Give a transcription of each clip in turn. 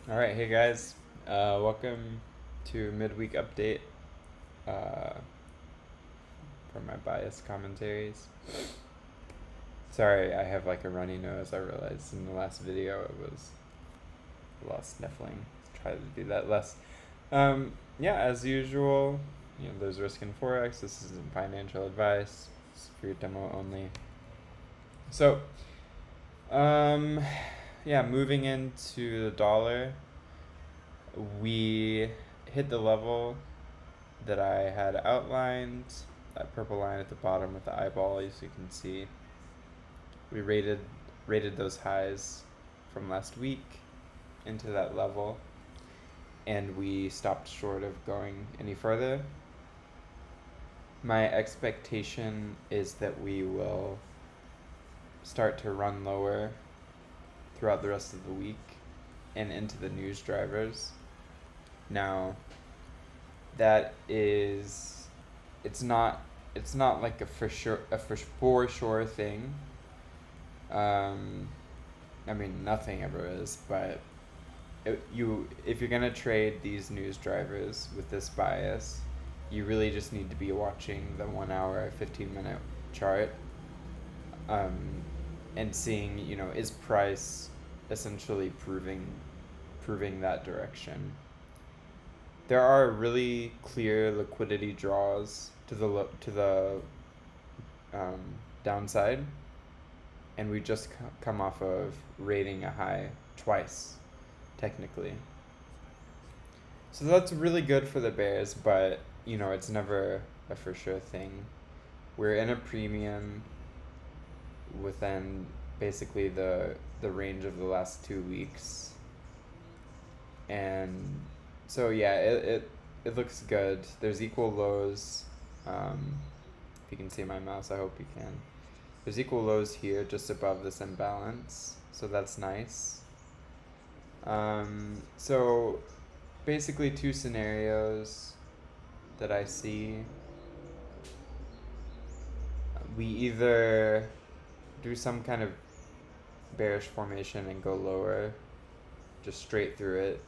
All right, hey guys, welcome to midweek update uh, for my bias commentaries. Sorry, I have like a runny nose. I realized in the last video it was a lot of sniffling. Try to do that less. Yeah, as usual, there's risk in forex. This isn't financial advice. It's for your demo only. So, yeah, moving into the dollar. We hit the level that I had outlined, that purple line at the bottom with the eyeball, as you can see. We rated those highs from last week into that level, and we stopped short of going any further. My expectation is that we will start to run lower throughout the rest of the week and into the news drivers. Now, that is, it's not like a for sure thing. I mean, nothing ever is, but if you're gonna trade these news drivers with this bias, you really just need to be watching the 1 hour, 15-minute chart, and seeing, is price essentially proving that direction. There are really clear liquidity draws to the downside, and we just come off of rating a high twice, technically. So that's really good for the bears, but it's never a for sure thing. We're in a premium within basically the range of the last 2 weeks, and so yeah, it looks good. There's equal lows. If you can see my mouse, I hope you can. There's equal lows here just above this imbalance, so that's nice. So basically 2 scenarios that I see. We either do some kind of bearish formation and go lower, just straight through it,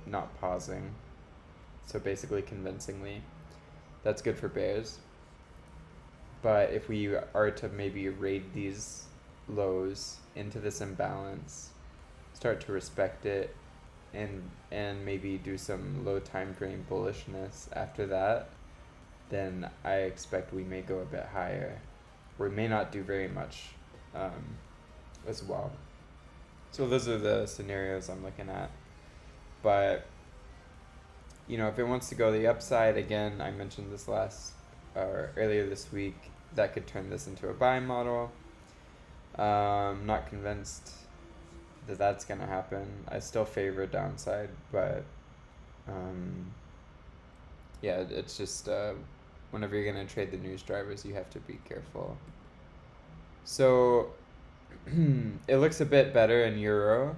not pausing. So basically convincingly, that's good for bears. But if we are to maybe raid these lows into this imbalance, start to respect it, and maybe do some low time frame bullishness after that, then I expect we may go a bit higher. We may not do very much as well. So those are the scenarios I'm looking at. But, if it wants to go the upside, again, I mentioned this earlier this week, that could turn this into a buy model. Not convinced that that's going to happen. I still favor downside, but yeah, it's just whenever you're going to trade the news drivers, you have to be careful. So it looks a bit better in euro.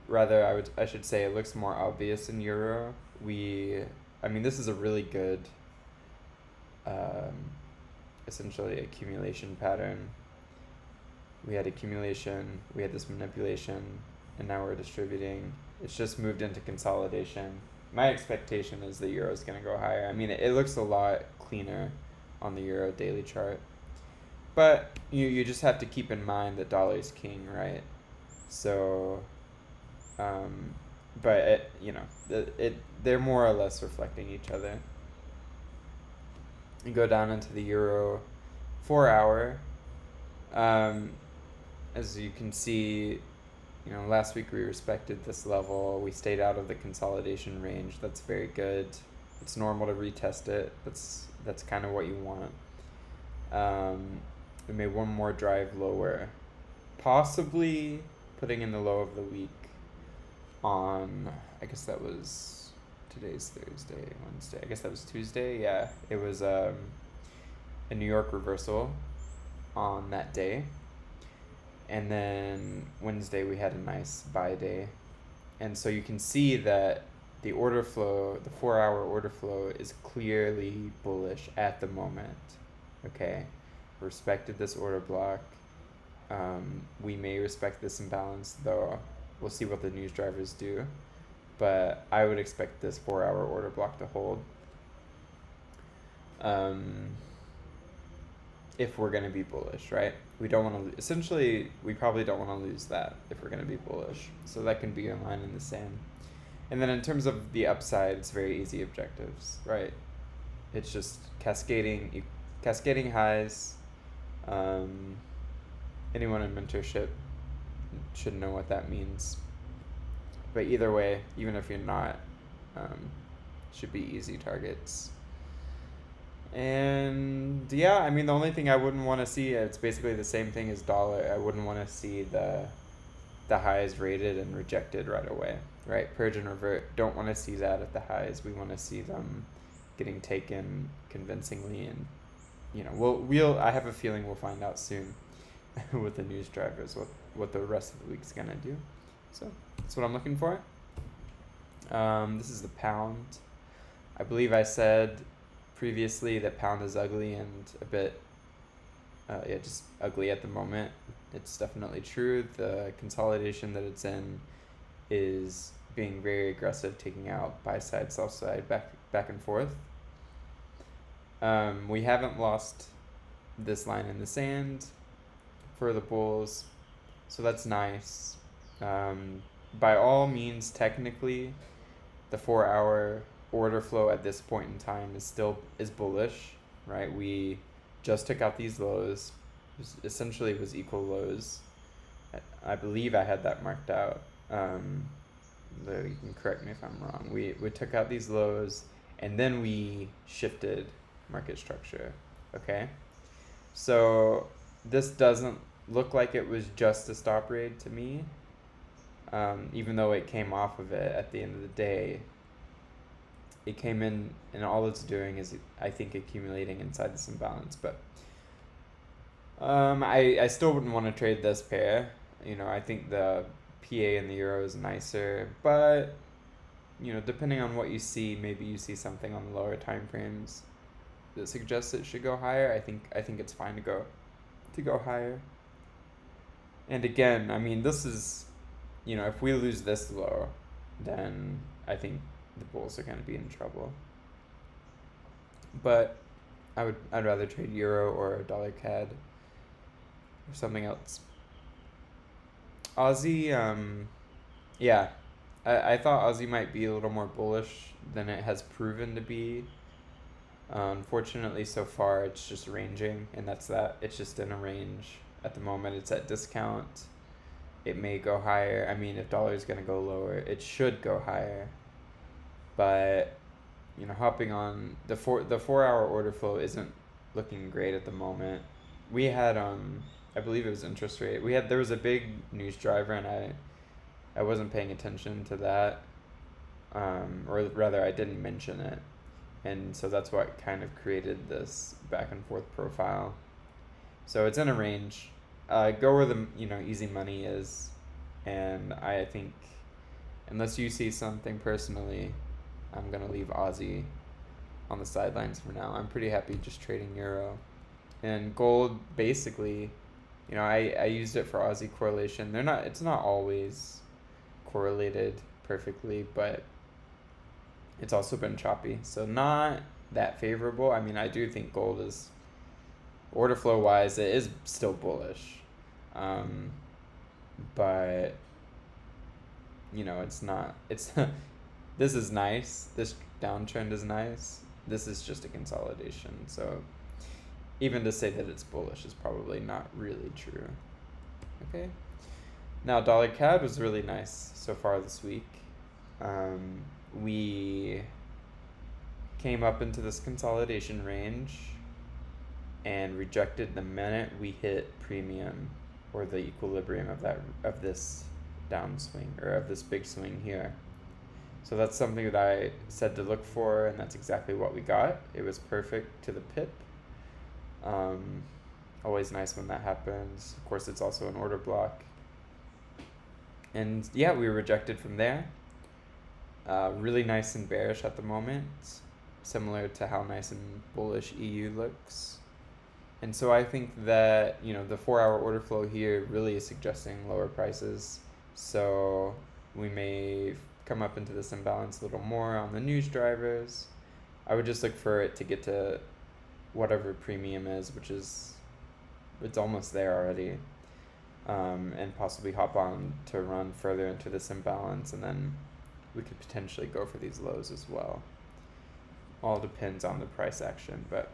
Rather, I should say it looks more obvious in euro. This is a really good essentially accumulation pattern. We had accumulation, we had this manipulation, and now we're distributing. It's just moved into consolidation. My expectation is the euro is going to go higher. It looks a lot cleaner on the euro daily chart. But you just have to keep in mind that dollar is king, right? So, but they're more or less reflecting each other. You go down into the euro 4 hour. As you can see, last week we respected this level. We stayed out of the consolidation range. That's very good. It's normal to retest it. That's kind of what you want. We made one more drive lower, possibly putting in the low of the week on, I guess that was, today's Thursday, Wednesday, I guess that was Tuesday. Yeah, it was a New York reversal on that day, and then Wednesday we had a nice buy day. And so you can see that the order flow, the 4 hour order flow, is clearly bullish at the moment. Okay, respected this order block, We may respect this imbalance, though we'll see what the news drivers do. But I would expect this 4-hour order block to hold. If we're going to be bullish, right? We don't want to, essentially, we probably don't want to lose that if we're going to be bullish. So that can be a line in the sand. And then in terms of the upside, it's very easy objectives, right? It's just cascading highs. Anyone in mentorship should know what that means. But either way, even if you're not, should be easy targets. And yeah, I mean, the only thing I wouldn't want to see, it's basically the same thing as dollar. I wouldn't want to see the highs rated and rejected right away, right? Purge and revert. Don't want to see that at the highs. We want to see them getting taken convincingly, and you know, I have a feeling we'll find out soon with the news drivers what the rest of the week's gonna do. So that's what I'm looking for. This is the pound. I believe I said previously that pound is ugly and a bit, just ugly at the moment. It's definitely true. The consolidation that it's in is being very aggressive, taking out buy side, sell side, back and forth. We haven't lost this line in the sand for the bulls, so that's nice. By all means, technically, the 4-hour order flow at this point in time is bullish, right? We just took out these lows. Essentially was equal lows. I believe I had that marked out. You can correct me if I'm wrong. We took out these lows, and then we shifted market structure. Okay, so this doesn't look like it was just a stop raid to me, even though it came off of it at the end of the day. It came in, and all it's doing is, I think, accumulating inside this imbalance. But I still wouldn't want to trade this pair. You know, I think the PA and the euro is nicer, but you know, depending on what you see, maybe you see something on the lower time frames that suggests it should go higher. I think it's fine to go higher. And again, I mean, this is, you know, if we lose this low, then I think the bulls are going to be in trouble. But I'd rather trade euro or dollar CAD or something else. Aussie, yeah, I thought Aussie might be a little more bullish than it has proven to be. Unfortunately, so far it's just ranging, and that's that. It's just in a range at the moment. It's at discount. It may go higher. I mean, if dollar is going to go lower, it should go higher. But you know, hopping on the 4-hour order flow isn't looking great at the moment. We had I believe it was interest rate. There was a big news driver, and I wasn't paying attention to that, or rather I didn't mention it, and so that's what kind of created this back and forth profile. So it's in a range. Go where the easy money is, and I think unless you see something personally, I'm gonna leave Aussie on the sidelines for now. I'm pretty happy just trading euro. And gold, basically, you know, I used it for Aussie correlation. It's not always correlated perfectly, but it's also been choppy, so not that favorable. I mean, I do think gold is, order flow wise, it is still bullish, but you know, it's this is nice. This downtrend is nice. This is just a consolidation. So even to say that it's bullish is probably not really true. Okay. Now, dollar CAD was really nice so far this week. We came up into this consolidation range and rejected the minute we hit premium, or the equilibrium of this downswing, or of this big swing here. So that's something that I said to look for, and that's exactly what we got. It was perfect to the pip. Always nice when that happens. Of course, it's also an order block. And yeah, we were rejected from there. Really nice and bearish at the moment, similar to how nice and bullish EU looks. And so I think that, the 4-hour order flow here really is suggesting lower prices. So we may come up into this imbalance a little more on the news drivers. I would just look for it to get to whatever premium is, which is, it's almost there already. And possibly hop on to run further into this imbalance, and then we could potentially go for these lows as well. All depends on the price action, but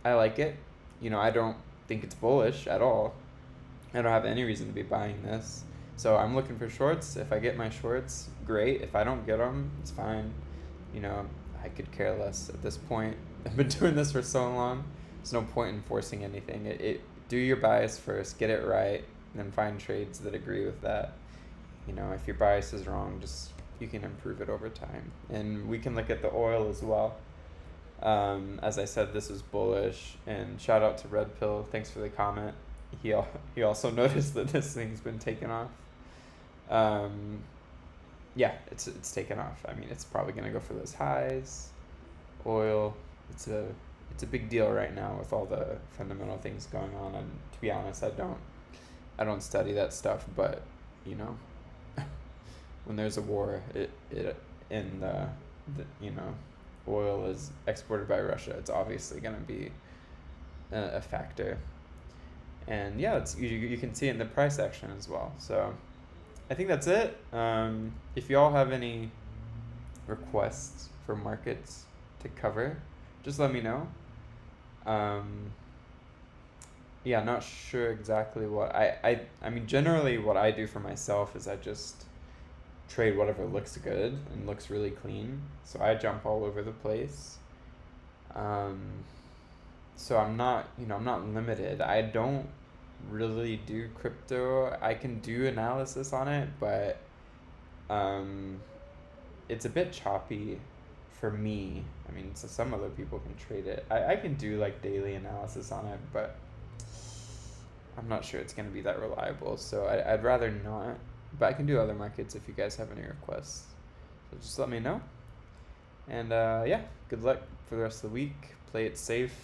I like it. I don't think it's bullish at all. I don't have any reason to be buying this. So I'm looking for shorts. If I get my shorts, great. If I don't get them, it's fine. I could care less at this point. I've been doing this for so long. There's no point in forcing anything. Do your bias first, get it right, and then find trades that agree with that. If your bias is wrong, you can improve it over time. And we can look at the oil as well. As I said, this was bullish, and shout out to Red Pill. Thanks for the comment. He also noticed that this thing's been taken off. Yeah, it's taken off. I mean, it's probably gonna go for those highs. Oil, it's a big deal right now with all the fundamental things going on. And to be honest, I don't study that stuff, but when there's a war, oil is exported by Russia, it's obviously going to be a factor. And yeah, you can see it in the price action as well. So I think that's it. If you all have any requests for markets to cover, just let me know. Yeah, not sure exactly what I mean, generally what I do for myself is I just trade whatever looks good and looks really clean. So I jump all over the place. So I'm not limited. I don't really do crypto. I can do analysis on it, but it's a bit choppy for me. I mean, so some other people can trade it. I can do like daily analysis on it, but I'm not sure it's going to be that reliable. So I'd rather not. But I can do other markets if you guys have any requests. So just let me know. And yeah, good luck for the rest of the week. Play it safe.